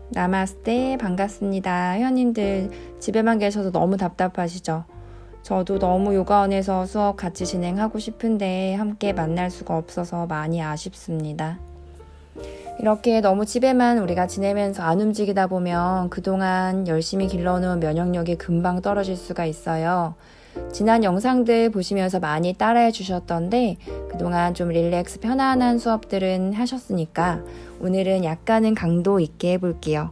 나마스테, 반갑습니다. 회원님들 집에만 계셔서 너무 답답하시죠? 저도 너무 요가원에서 수업 같이 진행하고 싶은데 함께 만날 수가 없어서 많이 아쉽습니다. 이렇게 너무 집에만 우리가 지내면서 안 움직이다 보면 그동안 열심히 길러놓은 면역력이 금방 떨어질 수가 있어요. 지난 영상들 보시면서 많이 따라해 주셨던데 그동안 좀 릴렉스 편안한 수업들은 하셨으니까 오늘은 약간은 강도 있게 해볼게요.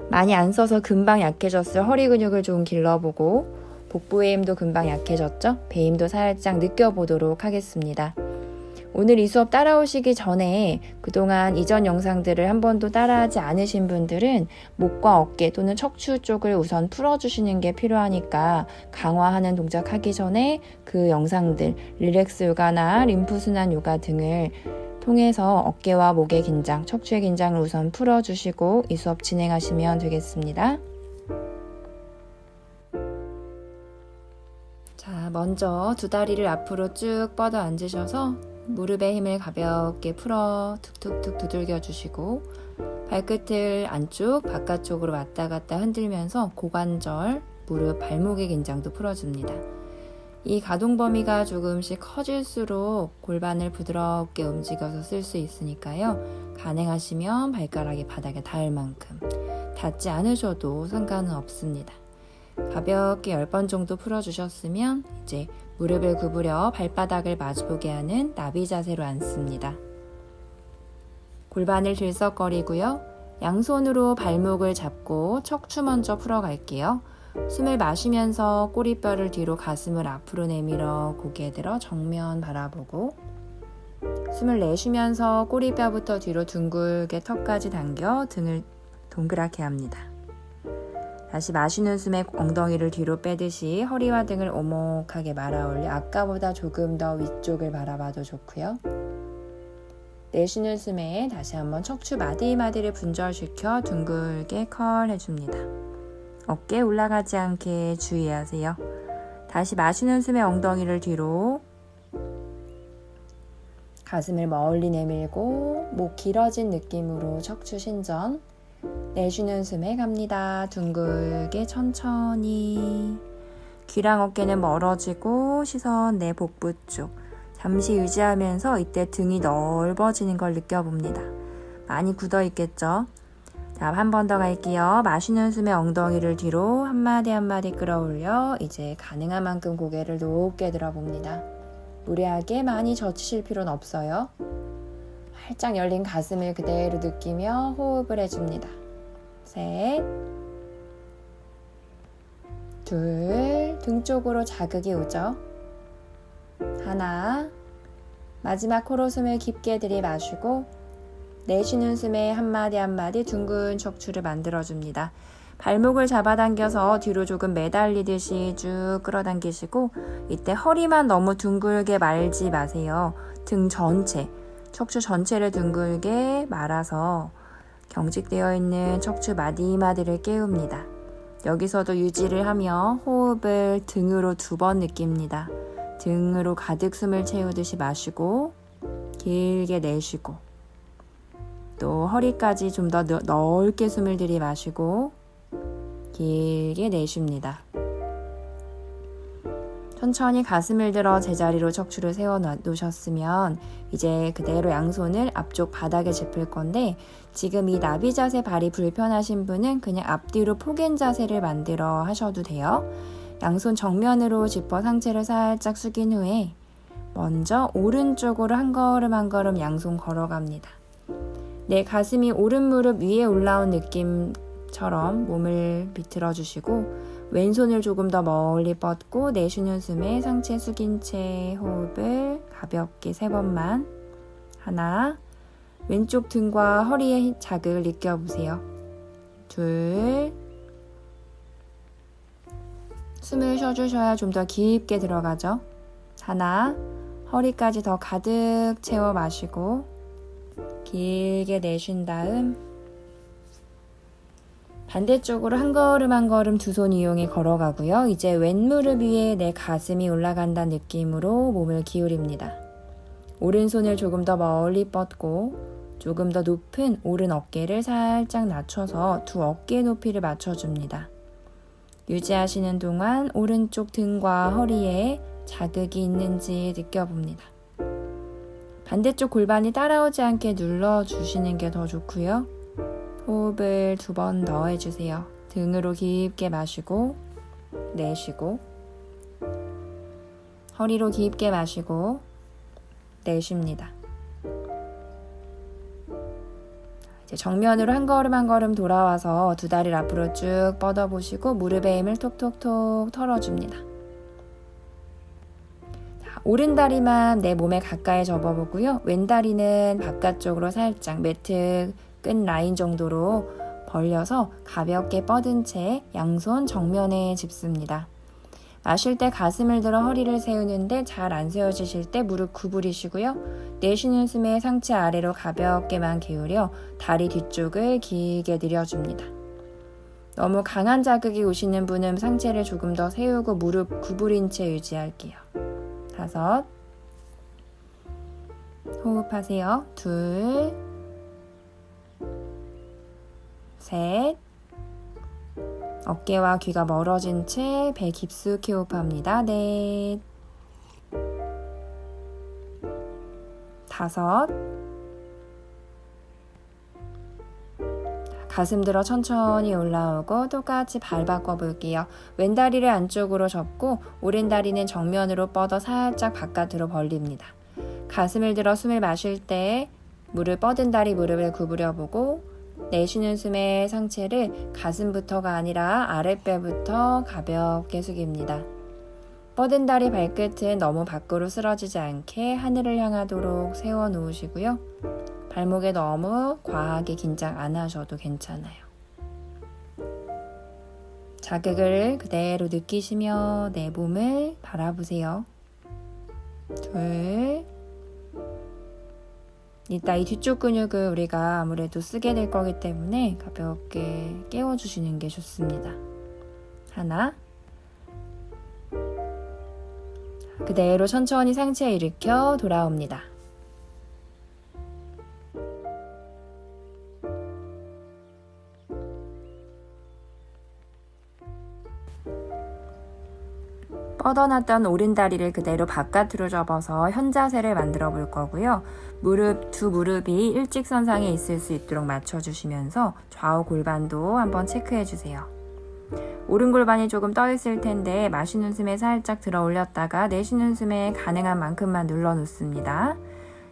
많이 안 써서 금방 약해졌을 허리 근육을 좀 길러보고 복부의 힘도 금방 약해졌죠? 배 힘도 살짝 느껴보도록 하겠습니다. 오늘 이 수업 따라오시기 전에 그동안 이전 영상들을 한 번도 따라하지 않으신 분들은 목과 어깨 또는 척추 쪽을 우선 풀어주시는 게 필요하니까 강화하는 동작 하기 전에 그 영상들, 릴렉스 요가나 림프순환 요가 등을 통해서 어깨와 목의 긴장, 척추의 긴장을 우선 풀어주시고 이 수업 진행하시면 되겠습니다. 자, 먼저 두 다리를 앞으로 쭉 뻗어 앉으셔서 무릎의 힘을 가볍게 풀어 툭툭툭 두들겨 주시고 발끝을 안쪽, 바깥쪽으로 왔다 갔다 흔들면서 고관절, 무릎, 발목의 긴장도 풀어줍니다. 이 가동 범위가 조금씩 커질수록 골반을 부드럽게 움직여서 쓸 수 있으니까요. 가능하시면 발가락이 바닥에 닿을 만큼 닿지 않으셔도 상관은 없습니다. 가볍게 10번 정도 풀어주셨으면 이제 무릎을 구부려 발바닥을 마주보게 하는 나비 자세로 앉습니다. 골반을 들썩거리고요. 양손으로 발목을 잡고 척추 먼저 풀어갈게요. 숨을 마시면서 꼬리뼈를 뒤로 가슴을 앞으로 내밀어 고개 들어 정면 바라보고 숨을 내쉬면서 꼬리뼈부터 뒤로 둥글게 턱까지 당겨 등을 동그랗게 합니다. 다시 마시는 숨에 엉덩이를 뒤로 빼듯이 허리와 등을 오목하게 말아 올려 아까보다 조금 더 위쪽을 바라봐도 좋고요. 내쉬는 숨에 다시 한번 척추 마디마디를 분절시켜 둥글게 컬 해줍니다. 어깨 올라가지 않게 주의하세요. 다시 마시는 숨에 엉덩이를 뒤로 가슴을 멀리 내밀고 목 길어진 느낌으로 척추 신전 내쉬는 숨에 갑니다. 둥글게 천천히 귀랑 어깨는 멀어지고 시선 내 복부 쪽 잠시 유지하면서 이때 등이 넓어지는 걸 느껴봅니다. 많이 굳어 있겠죠? 자, 한 번 더 갈게요. 마시는 숨에 엉덩이를 뒤로 한마디 한마디 끌어올려 이제 가능한 만큼 고개를 높게 들어봅니다. 무리하게 많이 젖히실 필요는 없어요. 활짝 열린 가슴을 그대로 느끼며 호흡을 해줍니다. 셋, 둘, 등 쪽으로 자극이 오죠. 하나, 마지막 코로 숨을 깊게 들이마시고 내쉬는 숨에 한마디 한마디 둥근 척추를 만들어줍니다. 발목을 잡아당겨서 뒤로 조금 매달리듯이 쭉 끌어당기시고 이때 허리만 너무 둥글게 말지 마세요. 등 전체, 척추 전체를 둥글게 말아서 경직되어 있는 척추 마디마디를 깨웁니다. 여기서도 유지를 하며 호흡을 등으로 2번 느낍니다. 등으로 가득 숨을 채우듯이 마시고 길게 내쉬고 또 허리까지 좀 더 넓게 숨을 들이마시고 길게 내쉽니다. 천천히 가슴을 들어 제자리로 척추를 세워 놓으셨으면 이제 그대로 양손을 앞쪽 바닥에 짚을 건데 지금 이 나비 자세 발이 불편하신 분은 그냥 앞뒤로 포갠 자세를 만들어 하셔도 돼요. 양손 정면으로 짚어 상체를 살짝 숙인 후에 먼저 오른쪽으로 한 걸음 한 걸음 양손 걸어갑니다. 내 가슴이 오른 무릎 위에 올라온 느낌처럼 몸을 비틀어 주시고 왼손을 조금 더 멀리 뻗고 내쉬는 숨에 상체 숙인 채 호흡을 가볍게 3번만. 하나, 왼쪽 등과 허리의 자극을 느껴보세요. 둘, 숨을 쉬어주셔야 좀 더 깊게 들어가죠. 하나, 허리까지 더 가득 채워 마시고 길게 내쉰 다음 반대쪽으로 한 걸음 한 걸음 2손 이용해 걸어가고요. 이제 왼무릎 위에 내 가슴이 올라간다는 느낌으로 몸을 기울입니다. 오른손을 조금 더 멀리 뻗고 조금 더 높은 오른 어깨를 살짝 낮춰서 두 어깨 높이를 맞춰줍니다. 유지하시는 동안 오른쪽 등과 허리에 자극이 있는지 느껴봅니다. 반대쪽 골반이 따라오지 않게 눌러주시는 게 더 좋고요. 호흡을 2번 더 해주세요. 등으로 깊게 마시고 내쉬고, 허리로 깊게 마시고 내쉽니다. 이제 정면으로 한 걸음 한 걸음 돌아와서 두 다리를 앞으로 쭉 뻗어보시고 무릎의 힘을 톡톡톡 털어줍니다. 자, 오른 다리만 내 몸에 가까이 접어보고요. 왼 다리는 바깥쪽으로 살짝 매트 끝 라인 정도로 벌려서 가볍게 뻗은 채 양손 정면에 짚습니다. 마실 때 가슴을 들어 허리를 세우는데 잘 안 세워지실 때 무릎 구부리시고요. 내쉬는 숨에 상체 아래로 가볍게만 기울여 다리 뒤쪽을 길게 늘려줍니다. 너무 강한 자극이 오시는 분은 상체를 조금 더 세우고 무릎 구부린 채 유지할게요. 5, 호흡하세요. 2, 3, 어깨와 귀가 멀어진 채 배 깊숙이 호흡합니다. 4, 5, 가슴 들어 천천히 올라오고 똑같이 발 바꿔볼게요. 왼 다리를 안쪽으로 접고 오른 다리는 정면으로 뻗어 살짝 바깥으로 벌립니다. 가슴을 들어 숨을 마실 때 무릎 뻗은 다리 무릎을 구부려보고 내쉬는 숨에 상체를 가슴부터가 아니라 아랫배부터 가볍게 숙입니다. 뻗은 다리 발끝은 너무 밖으로 쓰러지지 않게 하늘을 향하도록 세워 놓으시고요. 발목에 너무 과하게 긴장 안 하셔도 괜찮아요. 자극을 그대로 느끼시며 내 몸을 바라보세요. 2, 이따 이 뒤쪽 근육을 우리가 아무래도 쓰게 될 거기 때문에 가볍게 깨워주시는 게 좋습니다. 1, 그대로 천천히 상체 일으켜 돌아옵니다. 뻗어놨던 오른다리를 그대로 바깥으로 접어서 현자세를 만들어 볼 거고요. 두 무릎이 일직선상에 있을 수 있도록 맞춰주시면서 좌우 골반도 한번 체크해 주세요. 오른 골반이 조금 떠 있을 텐데 마시는 숨에 살짝 들어 올렸다가 내쉬는 숨에 가능한 만큼만 눌러 놓습니다.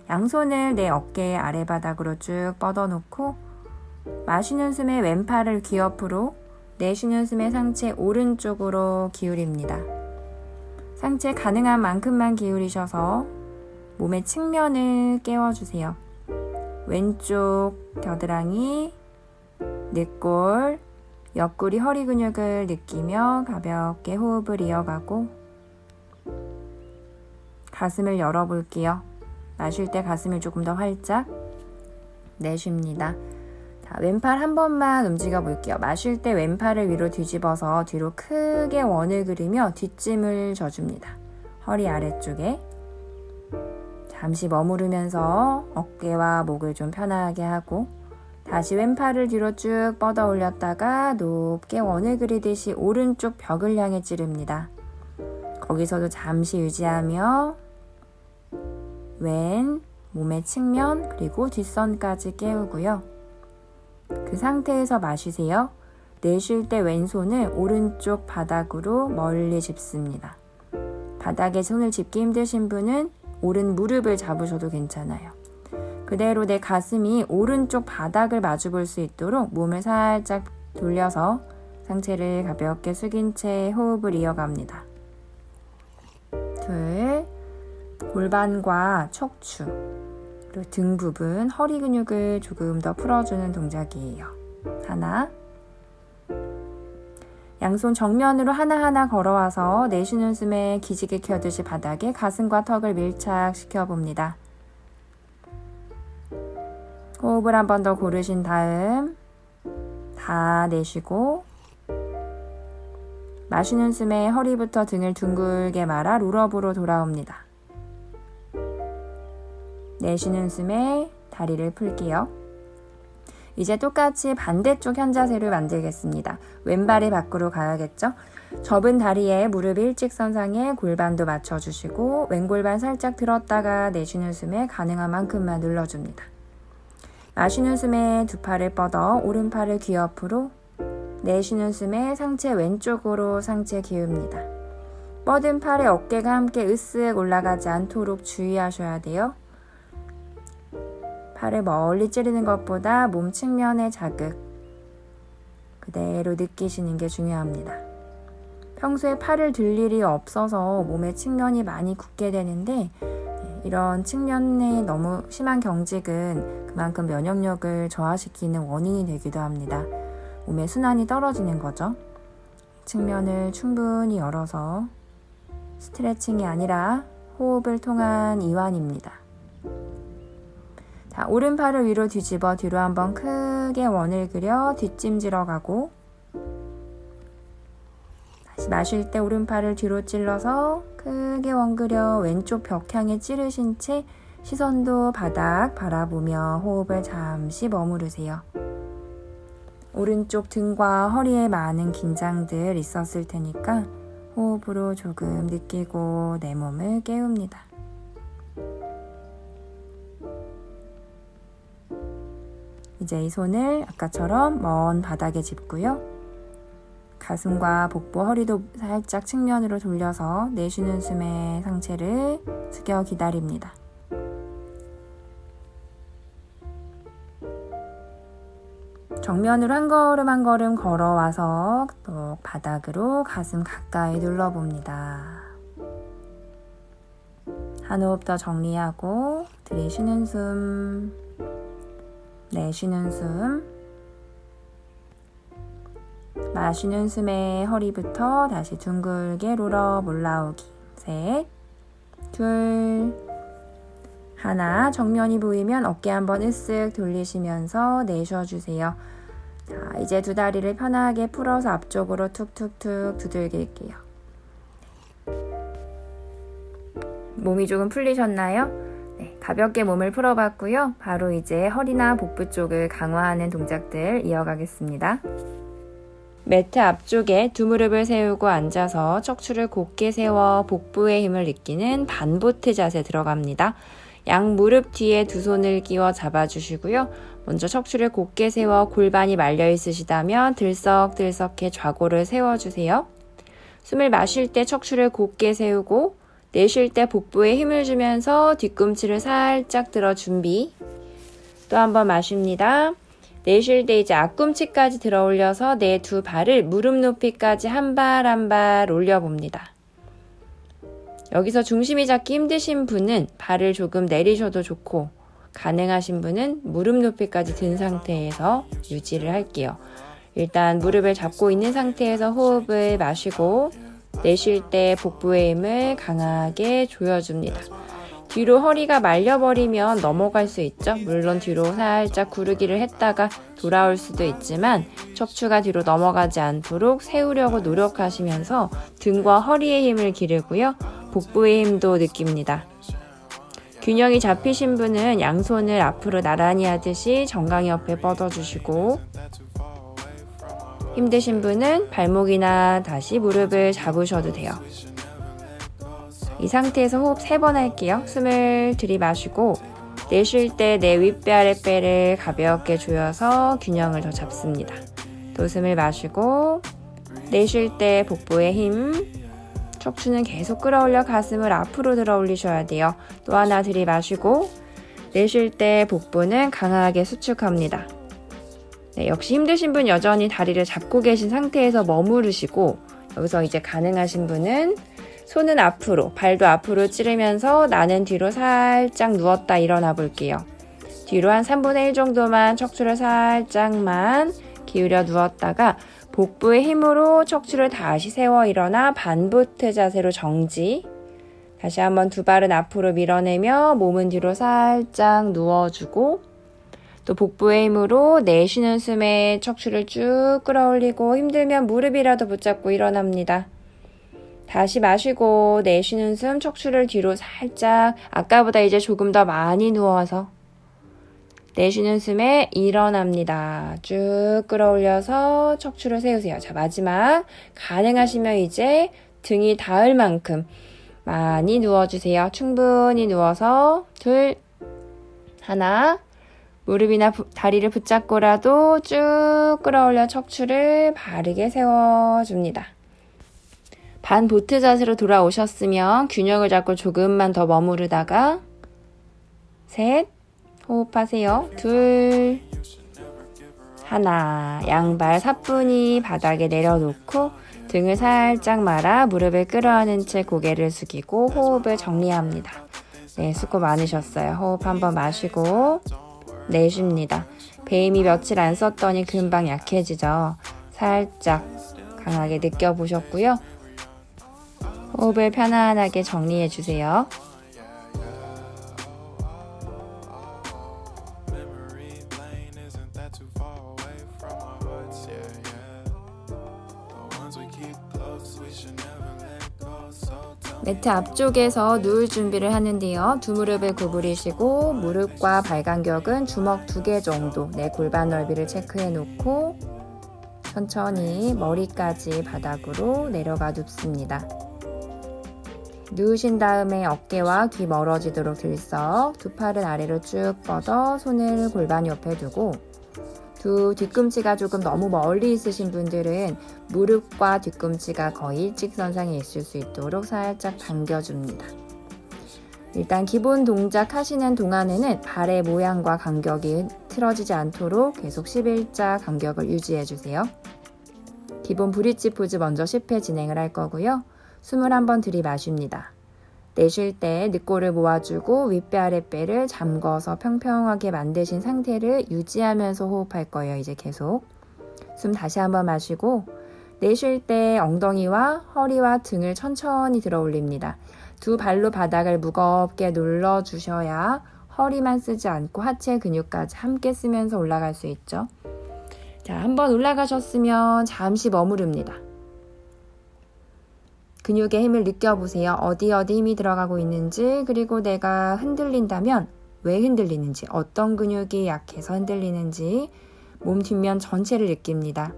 양손을 내 어깨 아래바닥으로 쭉 뻗어 놓고 마시는 숨에 왼팔을 귀 옆으로, 내쉬는 숨에 상체 오른쪽으로 기울입니다. 상체 가능한 만큼만 기울이셔서 몸의 측면을 깨워주세요. 왼쪽 겨드랑이, 늑골, 옆구리 허리 근육을 느끼며 가볍게 호흡을 이어가고 가슴을 열어볼게요. 마실 때 가슴을 조금 더 활짝, 내쉽니다. 자, 왼팔 한 번만 움직여 볼게요. 마실 때 왼팔을 위로 뒤집어서 뒤로 크게 원을 그리며 뒷짐을 져줍니다. 허리 아래쪽에. 잠시 머무르면서 어깨와 목을 좀 편하게 하고 다시 왼팔을 뒤로 쭉 뻗어 올렸다가 높게 원을 그리듯이 오른쪽 벽을 향해 찌릅니다. 거기서도 잠시 유지하며 왼, 몸의 측면 그리고 뒷선까지 깨우고요. 그 상태에서 마시세요. 내쉴 때 왼손을 오른쪽 바닥으로 멀리 짚습니다. 바닥에 손을 짚기 힘드신 분은 오른 무릎을 잡으셔도 괜찮아요. 그대로 내 가슴이 오른쪽 바닥을 마주 볼 수 있도록 몸을 살짝 돌려서 상체를 가볍게 숙인 채 호흡을 이어갑니다. 2, 골반과 척추, 그리고 등 부분, 허리 근육을 조금 더 풀어주는 동작이에요. 1, 양손 정면으로 하나하나 걸어와서 내쉬는 숨에 기지개 켜듯이 바닥에 가슴과 턱을 밀착시켜 봅니다. 호흡을 한 번 더 고르신 다음 다 내쉬고 마시는 숨에 허리부터 등을 둥글게 말아 롤업으로 돌아옵니다. 내쉬는 숨에 다리를 풀게요. 이제 똑같이 반대쪽 현자세를 만들겠습니다. 왼발이 밖으로 가야겠죠? 접은 다리에 무릎 일직선상에 골반도 맞춰주시고 왼골반 살짝 들었다가 내쉬는 숨에 가능한 만큼만 눌러줍니다. 마시는 숨에 두 팔을 뻗어 오른팔을 귀 옆으로, 내쉬는 숨에 상체 왼쪽으로 상체 기웁니다. 뻗은 팔에 어깨가 함께 으쓱 올라가지 않도록 주의하셔야 돼요. 팔을 멀리 찌르는 것보다 몸 측면의 자극 그대로 느끼시는 게 중요합니다. 평소에 팔을 들 일이 없어서 몸의 측면이 많이 굳게 되는데 이런 측면의 너무 심한 경직은 그만큼 면역력을 저하시키는 원인이 되기도 합니다. 몸의 순환이 떨어지는 거죠. 측면을 충분히 열어서 스트레칭이 아니라 호흡을 통한 이완입니다. 자, 오른팔을 위로 뒤집어 뒤로 한번 크게 원을 그려 뒷짐지러 가고, 다시 마실 때 오른팔을 뒤로 찔러서 크게 원 그려 왼쪽 벽 향해 찌르신 채 시선도 바닥 바라보며 호흡을 잠시 머무르세요. 오른쪽 등과 허리에 많은 긴장들 있었을 테니까 호흡으로 조금 느끼고 내 몸을 깨웁니다. 이제 이 손을 아까처럼 먼 바닥에 짚고요. 가슴과 복부, 허리도 살짝 측면으로 돌려서 내쉬는 숨에 상체를 숙여 기다립니다. 정면으로 한 걸음 한 걸음 걸어와서 또 바닥으로 가슴 가까이 눌러봅니다. 한 호흡 더 정리하고 들이쉬는 숨, 내쉬는 숨, 마시는 숨에 허리부터 다시 둥글게 롤업 올라오기. 셋, 둘, 하나. 정면이 보이면 어깨 한번 으쓱 돌리시면서 내쉬어주세요. 자, 이제 두 다리를 편하게 풀어서 앞쪽으로 툭툭툭 두들길게요. 몸이 조금 풀리셨나요? 네, 가볍게 몸을 풀어봤고요. 바로 이제 허리나 복부 쪽을 강화하는 동작들 이어가겠습니다. 매트 앞쪽에 두 무릎을 세우고 앉아서 척추를 곧게 세워 복부의 힘을 느끼는 반보트 자세 들어갑니다. 양 무릎 뒤에 두 손을 끼워 잡아주시고요. 먼저 척추를 곧게 세워 골반이 말려 있으시다면 들썩들썩해 좌골을 세워주세요. 숨을 마실 때 척추를 곧게 세우고 내쉴 때 복부에 힘을 주면서 뒤꿈치를 살짝 들어 준비. 또 한번 마십니다. 내쉴 때 이제 앞꿈치까지 들어 올려서 내 두 발을 무릎 높이까지 한 발 한 발 올려봅니다. 여기서 중심이 잡기 힘드신 분은 발을 조금 내리셔도 좋고, 가능하신 분은 무릎 높이까지 든 상태에서 유지를 할게요. 일단 무릎을 잡고 있는 상태에서 호흡을 마시고 내쉴 때 복부의 힘을 강하게 조여줍니다. 뒤로 허리가 말려버리면 넘어갈 수 있죠. 물론 뒤로 살짝 구르기를 했다가 돌아올 수도 있지만 척추가 뒤로 넘어가지 않도록 세우려고 노력하시면서 등과 허리의 힘을 기르고요. 복부의 힘도 느낍니다. 균형이 잡히신 분은 양손을 앞으로 나란히 하듯이 정강이 옆에 뻗어주시고, 힘드신 분은 발목이나 다시 무릎을 잡으셔도 돼요. 이 상태에서 호흡 3번 할게요. 숨을 들이마시고 내쉴 때 내 윗배 아랫배를 가볍게 조여서 균형을 더 잡습니다. 또 숨을 마시고 내쉴 때 복부의 힘, 척추는 계속 끌어올려 가슴을 앞으로 들어 올리셔야 돼요. 또 하나 들이마시고 내쉴 때 복부는 강하게 수축합니다. 네, 역시 힘드신 분 여전히 다리를 잡고 계신 상태에서 머무르시고, 여기서 이제 가능하신 분은 손은 앞으로, 발도 앞으로 찌르면서 나는 뒤로 살짝 누웠다 일어나 볼게요. 뒤로 한 3분의 1 정도만 척추를 살짝만 기울여 누웠다가 복부의 힘으로 척추를 다시 세워 일어나 반보트 자세로 정지. 다시 한번 두 발은 앞으로 밀어내며 몸은 뒤로 살짝 누워주고, 또 복부의 힘으로 내쉬는 숨에 척추를 쭉 끌어올리고 힘들면 무릎이라도 붙잡고 일어납니다. 다시 마시고 내쉬는 숨, 척추를 뒤로 살짝, 아까보다 이제 조금 더 많이 누워서 내쉬는 숨에 일어납니다. 쭉 끌어올려서 척추를 세우세요. 자, 마지막. 가능하시면 이제 등이 닿을 만큼 많이 누워주세요. 충분히 누워서 둘, 하나, 무릎이나 다리를 붙잡고라도 쭉 끌어올려 척추를 바르게 세워줍니다. 반보트 자세로 돌아오셨으면 균형을 잡고 조금만 더 머무르다가 셋, 호흡하세요. 둘, 하나, 양발 사뿐히 바닥에 내려놓고 등을 살짝 말아 무릎을 끌어안은 채 고개를 숙이고 호흡을 정리합니다. 네, 수고 많으셨어요. 호흡 한번 마시고 내쉽니다. 배임이 며칠 안 썼더니 금방 약해지죠. 살짝 강하게 느껴보셨고요. 호흡을 편안하게 정리해 주세요. 매트 앞쪽에서 누울 준비를 하는데요. 두 무릎을 구부리시고 무릎과 발간격은 주먹 2개 정도, 내 골반 넓이를 체크해 놓고 천천히 머리까지 바닥으로 내려가 눕습니다. 누우신 다음에 어깨와 귀 멀어지도록 들썩, 두 팔은 아래로 쭉 뻗어 손을 골반 옆에 두고 두 뒤꿈치가 조금 너무 멀리 있으신 분들은 무릎과 뒤꿈치가 거의 일직선상에 있을 수 있도록 살짝 당겨줍니다. 일단 기본 동작 하시는 동안에는 발의 모양과 간격이 틀어지지 않도록 계속 11자 간격을 유지해주세요. 기본 브릿지 포즈 먼저 10회 진행을 할 거고요. 숨을 한번 들이마십니다. 내쉴 때 늑골을 모아주고 윗배 아랫배를 잠궈서 평평하게 만드신 상태를 유지하면서 호흡할 거예요. 이제 계속 숨 다시 한번 마시고 내쉴 때 엉덩이와 허리와 등을 천천히 들어 올립니다. 두 발로 바닥을 무겁게 눌러주셔야 허리만 쓰지 않고 하체 근육까지 함께 쓰면서 올라갈 수 있죠. 자, 한번 올라가셨으면 잠시 머무릅니다. 근육의 힘을 느껴보세요. 어디 힘이 들어가고 있는지, 그리고 내가 흔들린다면 왜 흔들리는지, 어떤 근육이 약해서 흔들리는지 몸 뒷면 전체를 느낍니다.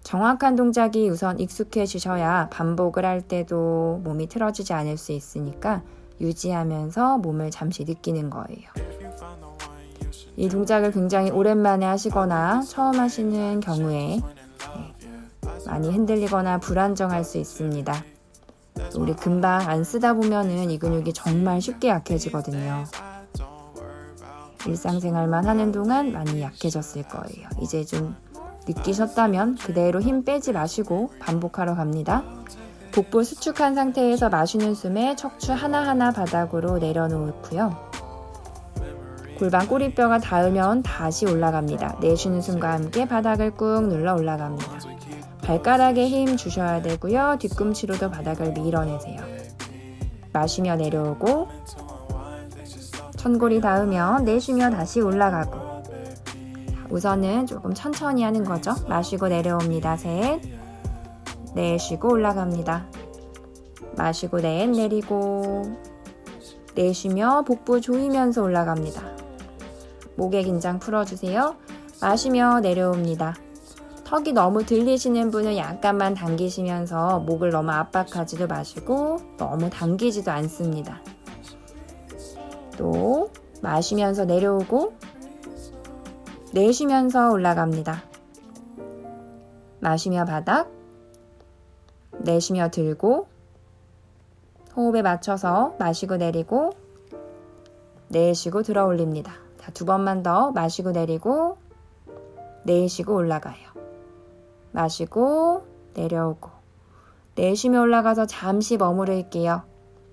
정확한 동작이 우선 익숙해지셔야 반복을 할 때도 몸이 틀어지지 않을 수 있으니까 유지하면서 몸을 잠시 느끼는 거예요. 이 동작을 굉장히 오랜만에 하시거나 처음 하시는 경우에 많이 흔들리거나 불안정할 수 있습니다. 우리 금방 안 쓰다 보면은 이 근육이 정말 쉽게 약해지거든요. 일상생활만 하는 동안 많이 약해졌을 거예요. 이제 좀 느끼셨다면 그대로 힘 빼지 마시고 반복하러 갑니다. 복부 수축한 상태에서 마시는 숨에 척추 하나하나 바닥으로 내려놓고요. 골반 꼬리뼈가 닿으면 다시 올라갑니다. 내쉬는 숨과 함께 바닥을 꾹 눌러 올라갑니다. 발가락에 힘 주셔야 되고요. 뒤꿈치로도 바닥을 밀어내세요. 마시며 내려오고 천골이 닿으면 내쉬며 다시 올라가고 우선은 조금 천천히 하는 거죠. 마시고 내려옵니다. 셋, 내쉬고 올라갑니다. 마시고 넷, 내리고 내쉬며 복부 조이면서 올라갑니다. 목의 긴장 풀어주세요. 마시며 내려옵니다. 턱이 너무 들리시는 분은 약간만 당기시면서 목을 너무 압박하지도 마시고 너무 당기지도 않습니다. 또 마시면서 내려오고 내쉬면서 올라갑니다. 마시며 바닥, 내쉬며 들고 호흡에 맞춰서 마시고 내리고 내쉬고 들어 올립니다. 자, 2번만 더 마시고 내리고 내쉬고 올라가요. 마시고 내려오고 내쉬며 올라가서 잠시 머무를게요.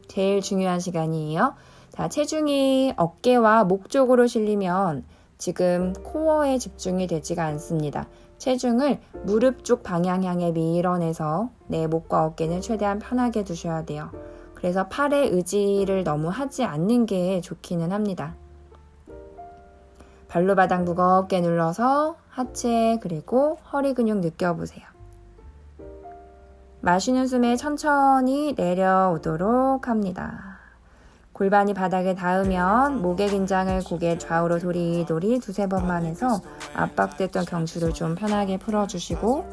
제일 중요한 시간이에요. 자, 체중이 어깨와 목 쪽으로 실리면 지금 코어에 집중이 되지가 않습니다. 체중을 무릎 쪽 방향 향해 밀어내서 내 목과 어깨는 최대한 편하게 두셔야 돼요. 그래서 팔에 의지를 너무 하지 않는 게 좋기는 합니다. 발로 바닥 무겁게 눌러서 하체 그리고 허리 근육 느껴보세요. 마시는 숨에 천천히 내려오도록 합니다. 골반이 바닥에 닿으면 목의 긴장을 고개 좌우로 도리도리 두세 번만 해서 압박됐던 경추를 좀 편하게 풀어주시고,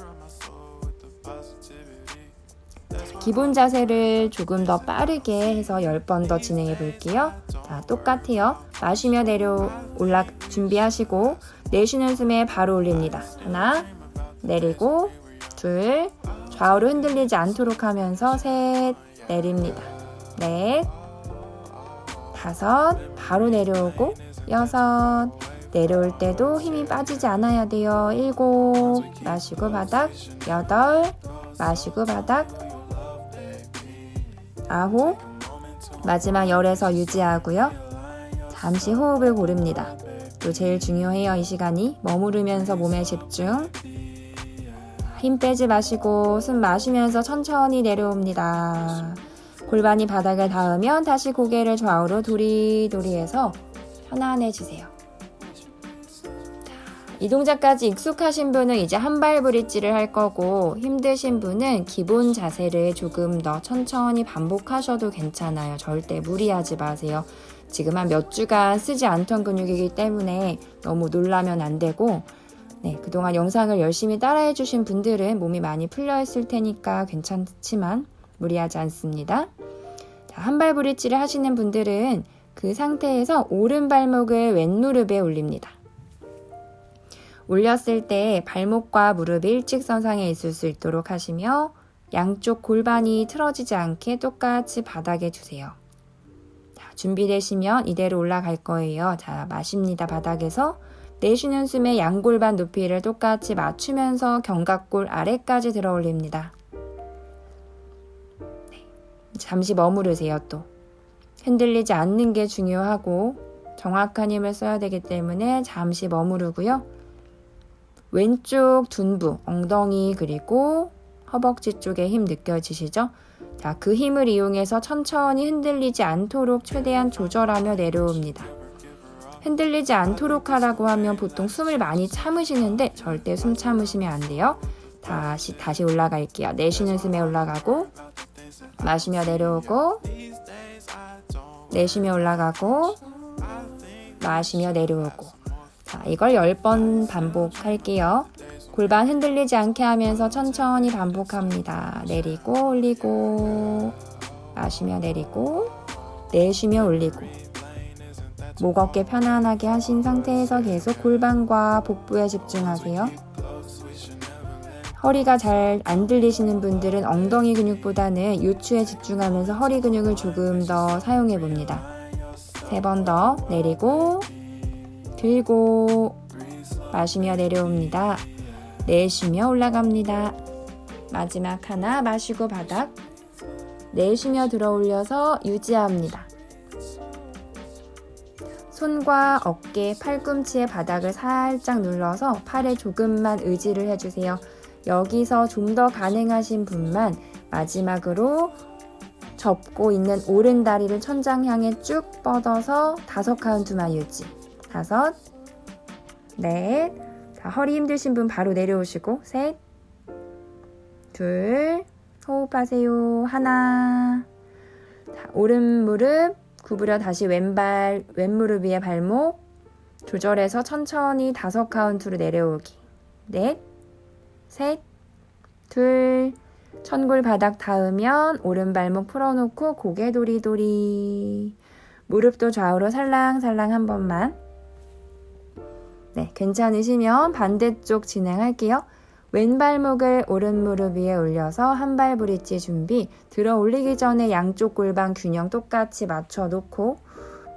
기본 자세를 조금 더 빠르게 해서 10번 더 진행해 볼게요. 자, 똑같아요. 마시며 준비하시고, 내쉬는 숨에 바로 올립니다. 하나, 내리고, 둘, 좌우로 흔들리지 않도록 하면서 셋, 내립니다. 넷, 다섯, 바로 내려오고, 여섯, 내려올 때도 힘이 빠지지 않아야 돼요. 일곱, 마시고 바닥, 여덟, 마시고 바닥, 아홉, 마지막 열에서 유지하고요. 잠시 호흡을 고릅니다. 또 제일 중요해요. 이 시간이 머무르면서 몸에 집중. 힘 빼지 마시고 숨 마시면서 천천히 내려옵니다. 골반이 바닥에 닿으면 다시 고개를 좌우로 도리도리해서 편안해지세요. 이 동작까지 익숙하신 분은 이제 한발 브릿지를 할 거고, 힘드신 분은 기본 자세를 조금 더 천천히 반복하셔도 괜찮아요. 절대 무리하지 마세요. 지금 한 몇 주간 쓰지 않던 근육이기 때문에 너무 놀라면 안 되고, 그동안 영상을 열심히 따라해 주신 분들은 몸이 많이 풀려 있을 테니까 괜찮지만 무리하지 않습니다. 자, 한발 브릿지를 하시는 분들은 그 상태에서 오른 발목을 왼 무릎에 올립니다. 올렸을 때 발목과 무릎이 일직선상에 있을 수 있도록 하시며 양쪽 골반이 틀어지지 않게 똑같이 바닥에 두세요. 자, 준비되시면 이대로 올라갈 거예요. 자, 마십니다. 바닥에서 내쉬는 숨에 양골반 높이를 똑같이 맞추면서 견갑골 아래까지 들어 올립니다. 잠시 머무르세요. 또 흔들리지 않는 게 중요하고 정확한 힘을 써야 되기 때문에 잠시 머무르고요. 왼쪽 둔부, 엉덩이 그리고 허벅지 쪽에 힘 느껴지시죠? 자, 그 힘을 이용해서 천천히 흔들리지 않도록 최대한 조절하며 내려옵니다. 흔들리지 않도록 하라고 하면 보통 숨을 많이 참으시는데 절대 숨 참으시면 안 돼요. 다시 올라갈게요. 내쉬는 숨에 올라가고, 마시며 내려오고, 내쉬며 올라가고, 마시며 내려오고. 자, 이걸 10번 반복할게요. 골반 흔들리지 않게 하면서 천천히 반복합니다. 내리고 올리고, 마시며 내리고, 내쉬며 올리고. 목 어깨 편안하게 하신 상태에서 계속 골반과 복부에 집중하세요. 허리가 잘 안 들리시는 분들은 엉덩이 근육보다는 요추에 집중하면서 허리 근육을 조금 더 사용해 봅니다. 3번 더 내리고, 들고, 마시며 내려옵니다. 내쉬며 올라갑니다. 마지막 하나, 마시고 바닥, 내쉬며 들어 올려서 유지합니다. 손과 어깨, 팔꿈치의 바닥을 살짝 눌러서 팔에 조금만 의지를 해주세요. 여기서 좀 더 가능하신 분만 마지막으로 접고 있는 오른 다리를 천장 향해 쭉 뻗어서 5카운트만 유지. 5, 넷, 자, 허리 힘드신 분 바로 내려오시고, 셋, 둘, 호흡하세요. 하나, 자, 오른 무릎 구부려 다시 왼 무릎 위에 발목 조절해서 천천히 5카운트로 내려오기. 넷, 셋, 둘, 천골 바닥 닿으면 오른 발목 풀어놓고 고개 도리도리. 무릎도 좌우로 살랑살랑 한 번만. 괜찮으시면 반대쪽 진행할게요. 왼발목을 오른 무릎 위에 올려서 한발 브릿지 준비. 들어 올리기 전에 양쪽 골반 균형 똑같이 맞춰 놓고,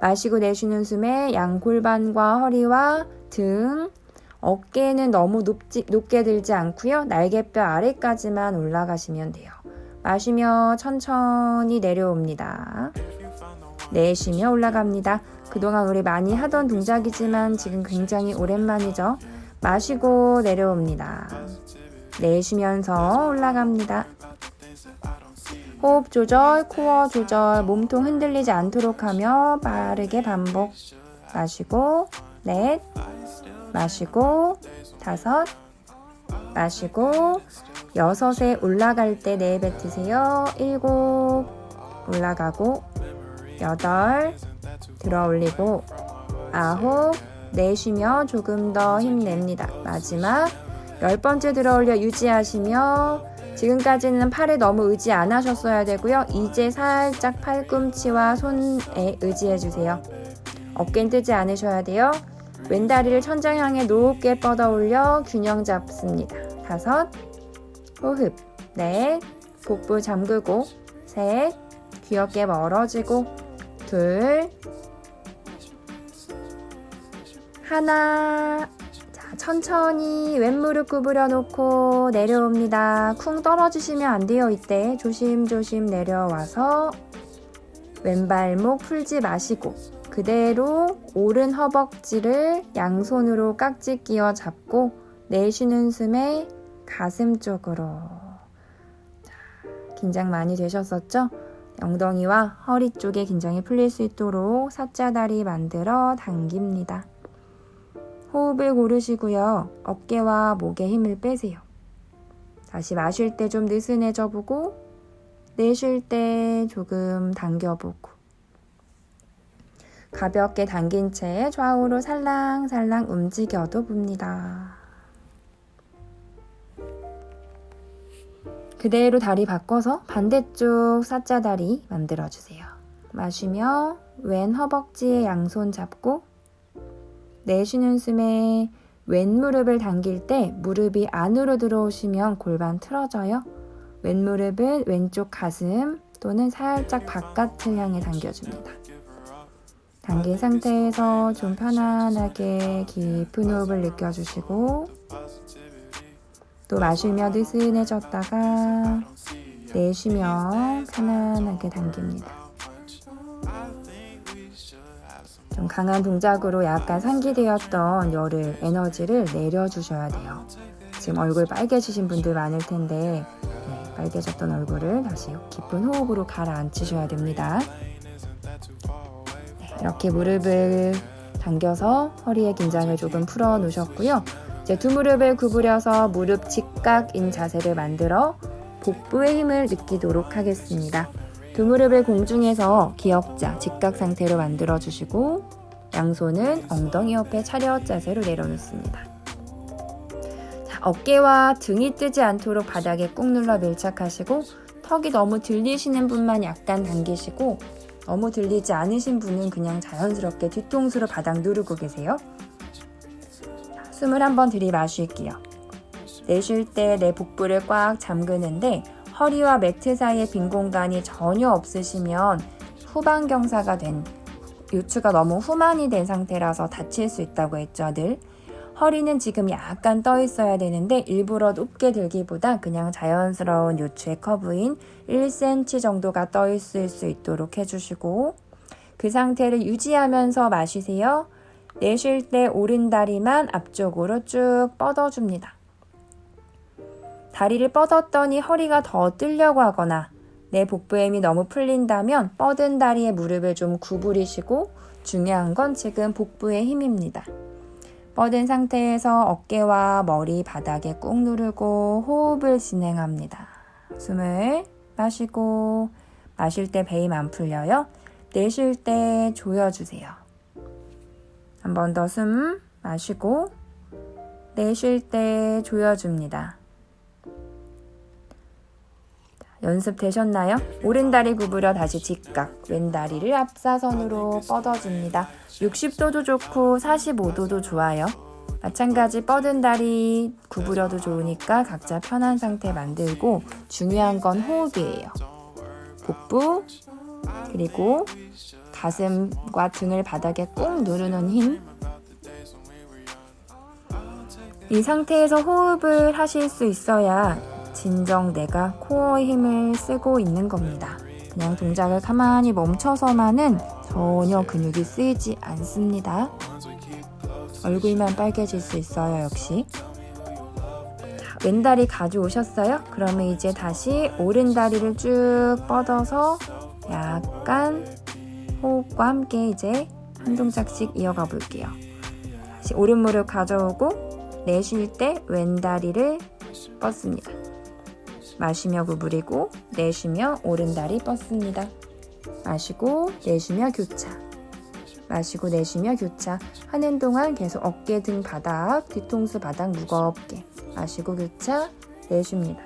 마시고 내쉬는 숨에 양골반과 허리와 등, 어깨는 너무 높게 들지 않고요. 날개뼈 아래까지만 올라가시면 돼요. 마시며 천천히 내려옵니다. 내쉬며 올라갑니다. 그동안 우리 많이 하던 동작이지만 지금 굉장히 오랜만이죠. 마시고 내려옵니다. 내쉬면서 올라갑니다. 호흡 조절, 코어 조절, 몸통 흔들리지 않도록 하며 빠르게 반복. 마시고, 넷, 마시고, 5, 마시고, 6에 올라갈 때 내뱉으세요. 7, 올라가고, 8, 들어 올리고 9, 내쉬며 조금 더 힘냅니다. 마지막 10번째 들어 올려 유지하시며 지금까지는 팔에 너무 의지 안 하셨어야 되고요. 이제 살짝 팔꿈치와 손에 의지해 주세요. 어깨는 뜨지 않으셔야 돼요. 왼다리를 천장 향해 높게 뻗어 올려 균형 잡습니다. 5, 호흡. 4, 복부 잠그고 3, 귀엽게 멀어지고 2, 1. 자, 천천히 왼무릎 구부려 놓고 내려옵니다. 쿵 떨어지시면 안 돼요. 이때 조심조심 내려와서 왼발목 풀지 마시고 그대로 오른 허벅지를 양손으로 깍지 끼워 잡고 내쉬는 숨에 가슴 쪽으로. 자, 긴장 많이 되셨었죠? 엉덩이와 허리 쪽에 긴장이 풀릴 수 있도록 사자다리 만들어 당깁니다. 호흡을 고르시고요. 어깨와 목에 힘을 빼세요. 다시 마실 때 좀 느슨해져 보고 내쉴 때 조금 당겨보고 가볍게 당긴 채 좌우로 살랑살랑 움직여도 봅니다. 그대로 다리 바꿔서 반대쪽 사자다리 만들어주세요. 마시며 왼 허벅지에 양손 잡고 내쉬는 숨에 왼무릎을 당길 때 무릎이 안으로 들어오시면 골반 틀어져요. 왼무릎은 왼쪽 가슴 또는 살짝 바깥을 향해 당겨줍니다. 당긴 상태에서 좀 편안하게 깊은 호흡을 느껴주시고 또 마시며 느슨해졌다가 내쉬며 편안하게 당깁니다. 좀 강한 동작으로 약간 상기되었던 열을, 에너지를 내려주셔야 돼요. 지금 얼굴 빨개지신 분들 많을 텐데 빨개졌던 얼굴을 다시 깊은 호흡으로 가라앉히셔야 됩니다. 이렇게 무릎을 당겨서 허리의 긴장을 조금 풀어 놓으셨고요. 이제 두 무릎을 구부려서 무릎 직각인 자세를 만들어 복부의 힘을 느끼도록 하겠습니다. 두 무릎을 공중에서 기역자, 직각 상태로 만들어 주시고 양손은 엉덩이 옆에 차렷 자세로 내려놓습니다. 자, 어깨와 등이 뜨지 않도록 바닥에 꾹 눌러 밀착하시고 턱이 너무 들리시는 분만 약간 당기시고 너무 들리지 않으신 분은 그냥 자연스럽게 뒤통수로 바닥 누르고 계세요. 자, 숨을 한번 들이마실게요. 내쉴 때 내 복부를 꽉 잠그는데 허리와 매트 사이에 빈 공간이 전혀 없으시면 후방경사가 된 요추가 너무 후만이 된 상태라서 다칠 수 있다고 했죠, 늘. 허리는 지금 약간 떠 있어야 되는데 일부러 높게 들기보다 그냥 자연스러운 요추의 커브인 1cm 정도가 떠 있을 수 있도록 해주시고 그 상태를 유지하면서 마시세요. 내쉴 때 오른 다리만 앞쪽으로 쭉 뻗어줍니다. 다리를 뻗었더니 허리가 더 뜨려고 하거나 내 복부에 힘이 너무 풀린다면 뻗은 다리에 무릎을 좀 구부리시고 중요한 건 지금 복부의 힘입니다. 뻗은 상태에서 어깨와 머리 바닥에 꾹 누르고 호흡을 진행합니다. 숨을 마시고 마실 때 배임 안 풀려요. 내쉴 때 조여주세요. 한 번 더 숨 마시고 내쉴 때 조여줍니다. 연습되셨나요? 오른다리 구부려 다시 직각, 왼다리를 앞사선으로 뻗어줍니다. 60도도 좋고 45도도 좋아요. 마찬가지 뻗은 다리 구부려도 좋으니까 각자 편한 상태 만들고 중요한 건 호흡이에요. 복부, 그리고 가슴과 등을 바닥에 꾹 누르는 힘. 이 상태에서 호흡을 하실 수 있어야 진정 내가 코어의 힘을 쓰고 있는 겁니다. 그냥 동작을 가만히 멈춰서만은 전혀 근육이 쓰이지 않습니다. 얼굴만 빨개질 수 있어요, 역시. 자, 왼다리 가져오셨어요? 그러면 이제 다시 오른다리를 쭉 뻗어서 약간 호흡과 함께 이제 한 동작씩 이어가 볼게요. 다시 오른 무릎 가져오고 내쉴 때 왼다리를 뻗습니다. 마시며 구부리고 내쉬며 오른다리 뻗습니다. 마시고 내쉬며 교차. 마시고 내쉬며 교차. 하는 동안 계속 어깨 등 바닥, 뒤통수 바닥 무겁게. 마시고 교차, 내쉽니다.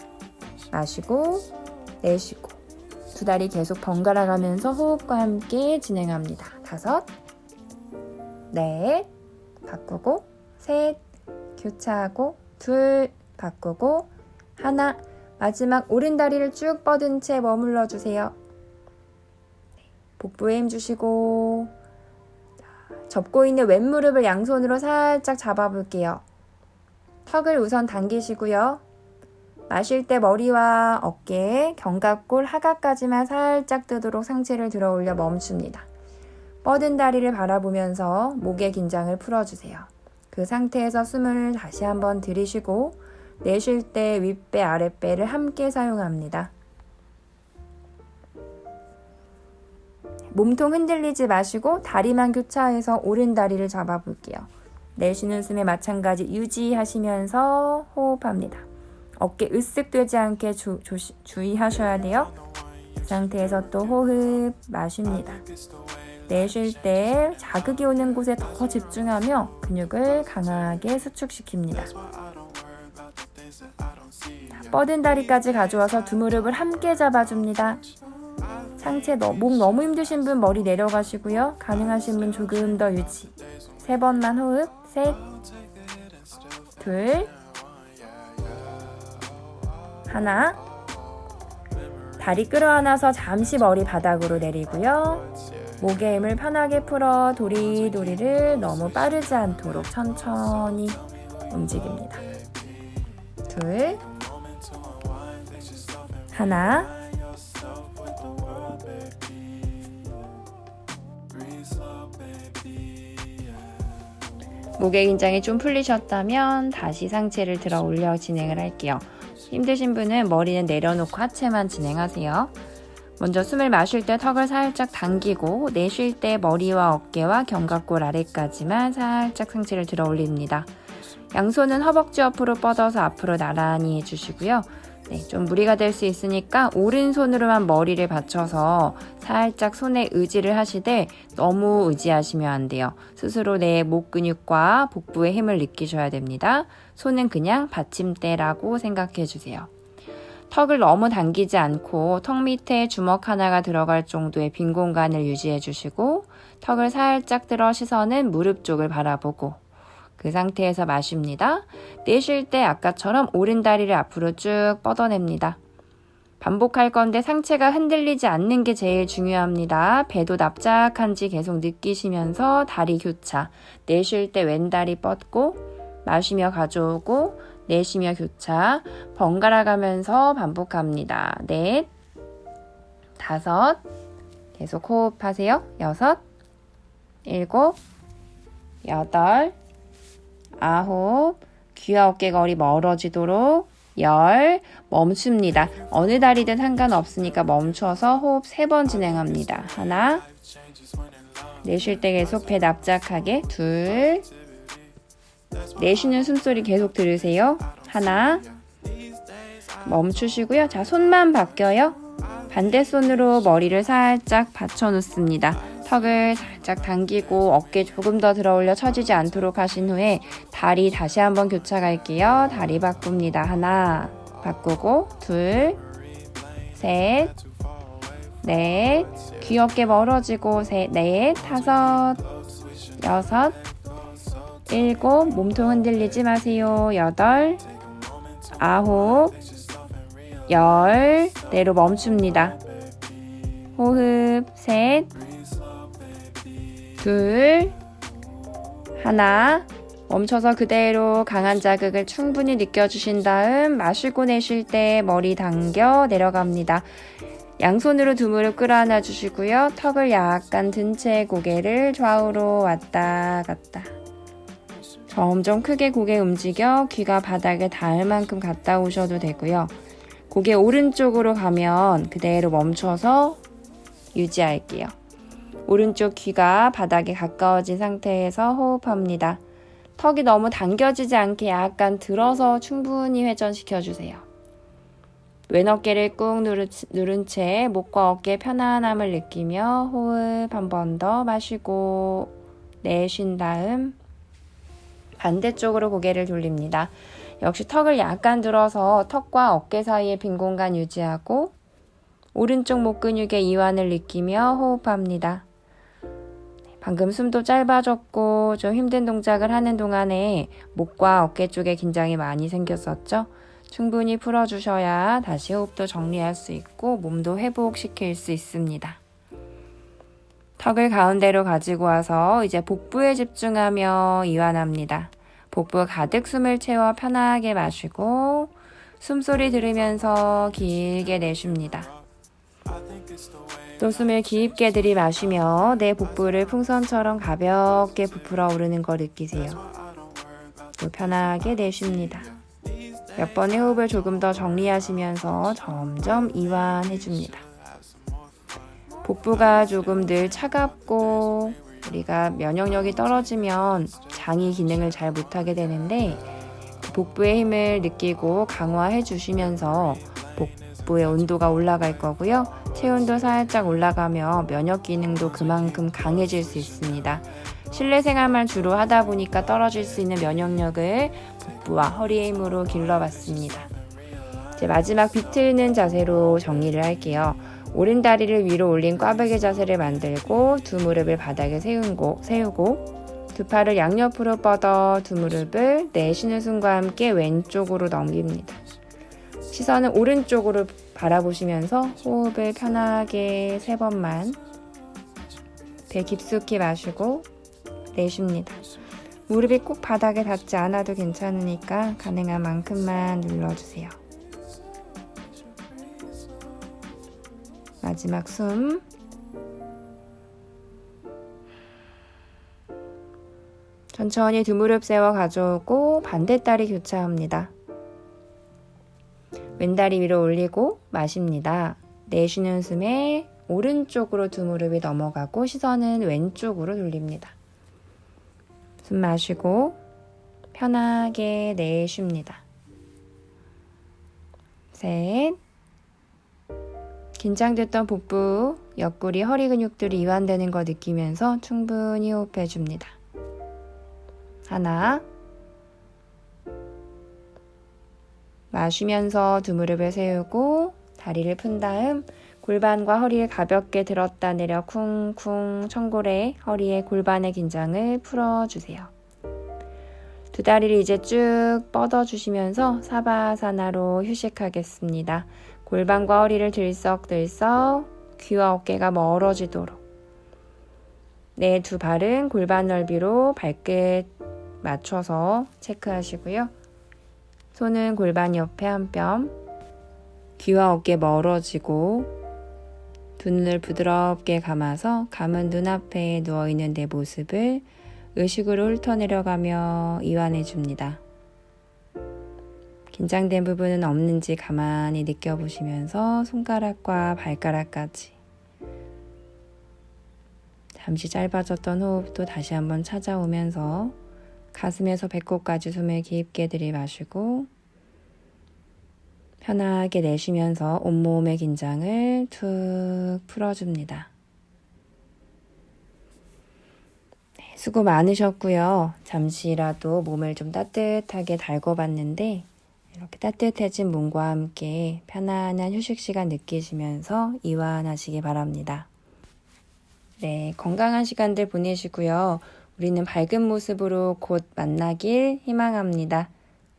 마시고 내쉬고. 두 다리 계속 번갈아 가면서 호흡과 함께 진행합니다. 5, 넷, 바꾸고, 셋, 교차하고, 2, 바꾸고, 하나, 마지막 오른 다리를 쭉 뻗은 채 머물러 주세요. 복부에 힘 주시고, 접고 있는 왼무릎을 양손으로 살짝 잡아볼게요. 턱을 우선 당기시고요. 마실 때 머리와 어깨, 견갑골, 하각까지만 살짝 뜨도록 상체를 들어 올려 멈춥니다. 뻗은 다리를 바라보면서 목의 긴장을 풀어주세요. 그 상태에서 숨을 다시 한번 들이쉬고 내쉴 때 윗배, 아랫배를 함께 사용합니다. 몸통 흔들리지 마시고 다리만 교차해서 오른 다리를 잡아볼게요. 내쉬는 숨에 마찬가지 유지하시면서 호흡합니다. 어깨 으쓱 되지 않게 주의하셔야 돼요. 그 상태에서 또 호흡 마십니다. 내쉴 때 자극이 오는 곳에 더 집중하며 근육을 강하게 수축시킵니다. 뻗은 다리까지 가져와서 두 무릎을 함께 잡아줍니다. 상체 목 너무 힘드신 분 머리 내려가시고요. 가능하신 분 조금 더 유지. 3번만 호흡. 셋, 둘, 하나. 다리 끌어안아서 잠시 머리 바닥으로 내리고요. 목의 힘을 편하게 풀어 도리도리를 너무 빠르지 않도록 천천히 움직입니다. 둘, 하나. 목의 긴장이 좀 풀리셨다면 다시 상체를 들어 올려 진행을 할게요. 힘드신 분은 머리는 내려놓고 하체만 진행하세요. 먼저 숨을 마실 때 턱을 살짝 당기고 내쉴 때 머리와 어깨와 견갑골 아래까지만 살짝 상체를 들어 올립니다. 양손은 허벅지 옆으로 뻗어서 앞으로 나란히 해주시고요. 좀 무리가 될 수 있으니까 오른손으로만 머리를 받쳐서 살짝 손에 의지를 하시되 너무 의지하시면 안 돼요. 스스로 내 목 근육과 복부의 힘을 느끼셔야 됩니다. 손은 그냥 받침대라고 생각해 주세요. 턱을 너무 당기지 않고 턱 밑에 주먹 하나가 들어갈 정도의 빈 공간을 유지해 주시고 턱을 살짝 들어 시선은 무릎 쪽을 바라보고 그 상태에서 마십니다. 내쉴 때 아까처럼 오른 다리를 앞으로 쭉 뻗어냅니다. 반복할 건데 상체가 흔들리지 않는 게 제일 중요합니다. 배도 납작한지 계속 느끼시면서 다리 교차. 내쉴 때 왼다리 뻗고 마시며 가져오고 내쉬며 교차. 번갈아 가면서 반복합니다. 4, 5, 계속 호흡하세요. 6, 7, 8, 9, 귀와 어깨거리 멀어지도록 10, 멈춥니다. 어느 다리든 상관없으니까 멈춰서 호흡 3번 진행합니다. 하나, 내쉴 때 계속 배 납작하게 2, 내쉬는 숨소리 계속 들으세요. 하나, 멈추시고요. 자, 손만 바뀌어요. 반대손으로 머리를 살짝 받쳐 놓습니다. 턱을 살짝 당기고 어깨 조금 더 들어 올려 처지지 않도록 하신 후에 다리 다시 한번 교차 갈게요. 다리 바꿉니다. 하나, 바꾸고 2, 셋, 넷, 귀 어깨 멀어지고 셋, 넷, 5, 6, 7, 몸통 흔들리지 마세요. 8, 9, 10, 내로 멈춥니다. 호흡 셋, 둘, 하나. 멈춰서 그대로 강한 자극을 충분히 느껴주신 다음 마시고 내쉴 때 머리 당겨 내려갑니다. 양손으로 두 무릎 끌어안아 주시고요. 턱을 약간 든 채 고개를 좌우로 왔다 갔다. 점점 크게 고개 움직여 귀가 바닥에 닿을 만큼 갔다 오셔도 되고요. 고개 오른쪽으로 가면 그대로 멈춰서 유지할게요. 오른쪽 귀가 바닥에 가까워진 상태에서 호흡합니다. 턱이 너무 당겨지지 않게 약간 들어서 충분히 회전시켜주세요. 왼 어깨를 꾹 누른 채 목과 어깨 편안함을 느끼며 호흡 한 번 더 마시고 내쉰 다음 반대쪽으로 고개를 돌립니다. 역시 턱을 약간 들어서 턱과 어깨 사이의 빈 공간 유지하고 오른쪽 목 근육의 이완을 느끼며 호흡합니다. 방금 숨도 짧아졌고 좀 힘든 동작을 하는 동안에 목과 어깨 쪽에 긴장이 많이 생겼었죠? 충분히 풀어주셔야 다시 호흡도 정리할 수 있고 몸도 회복시킬 수 있습니다. 턱을 가운데로 가지고 와서 이제 복부에 집중하며 이완합니다. 복부 가득 숨을 채워 편하게 마시고 숨소리 들으면서 길게 내쉽니다. 또 숨을 깊게 들이마시며 내 복부를 풍선처럼 가볍게 부풀어 오르는 걸 느끼세요. 또 편하게 내쉽니다. 몇 번의 호흡을 조금 더 정리하시면서 점점 이완해줍니다. 복부가 조금 늘 차갑고 우리가 면역력이 떨어지면 장이 기능을 잘 못하게 되는데 복부의 힘을 느끼고 강화해 주시면서 복부의 온도가 올라갈 거고요. 체온도 살짝 올라가며 면역 기능도 그만큼 강해질 수 있습니다. 실내 생활만 주로 하다 보니까 떨어질 수 있는 면역력을 복부와 허리의 힘으로 길러봤습니다. 이제 마지막 비틀는 자세로 정리를 할게요. 오른 다리를 위로 올린 꽈배기 자세를 만들고 두 무릎을 바닥에 세우고 두 팔을 양옆으로 뻗어 두 무릎을 내쉬는 숨과 함께 왼쪽으로 넘깁니다. 시선은 오른쪽으로 바라보시면서 호흡을 편하게 3번만 배 깊숙이 마시고 내쉽니다. 무릎이 꼭 바닥에 닿지 않아도 괜찮으니까 가능한 만큼만 눌러주세요. 마지막 숨. 천천히 두 무릎 세워 가져오고 반대다리 교차합니다. 왼다리 위로 올리고 마십니다. 내쉬는 숨에 오른쪽으로 두 무릎이 넘어가고 시선은 왼쪽으로 돌립니다. 숨 마시고 편하게 내쉽니다. 셋. 긴장됐던 복부, 옆구리, 허리 근육들이 이완되는 거 느끼면서 충분히 호흡해줍니다. 하나. 마시면서 두 무릎을 세우고 다리를 푼 다음 골반과 허리를 가볍게 들었다 내려 쿵쿵 청골에 허리에 골반의 긴장을 풀어주세요. 두 다리를 이제 쭉 뻗어주시면서 사바사나로 휴식하겠습니다. 골반과 허리를 들썩들썩 귀와 어깨가 멀어지도록 내 두 발은 골반 넓이로 발끝 맞춰서 체크하시고요. 손은 골반 옆에 한 뼘, 귀와 어깨 멀어지고 두 눈을 부드럽게 감아서 감은 눈앞에 누워있는 내 모습을 의식으로 훑어내려가며 이완해줍니다. 긴장된 부분은 없는지 가만히 느껴보시면서 손가락과 발가락까지 잠시 짧아졌던 호흡도 다시 한번 찾아오면서 가슴에서 배꼽까지 숨을 깊게 들이마시고 편하게 내쉬면서 온몸의 긴장을 툭 풀어줍니다. 수고 많으셨고요. 잠시라도 몸을 좀 따뜻하게 달궈봤는데 이렇게 따뜻해진 몸과 함께 편안한 휴식 시간 느끼시면서 이완하시기 바랍니다. 네, 건강한 시간들 보내시고요. 우리는 밝은 모습으로 곧 만나길 희망합니다.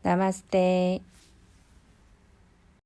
나마스테.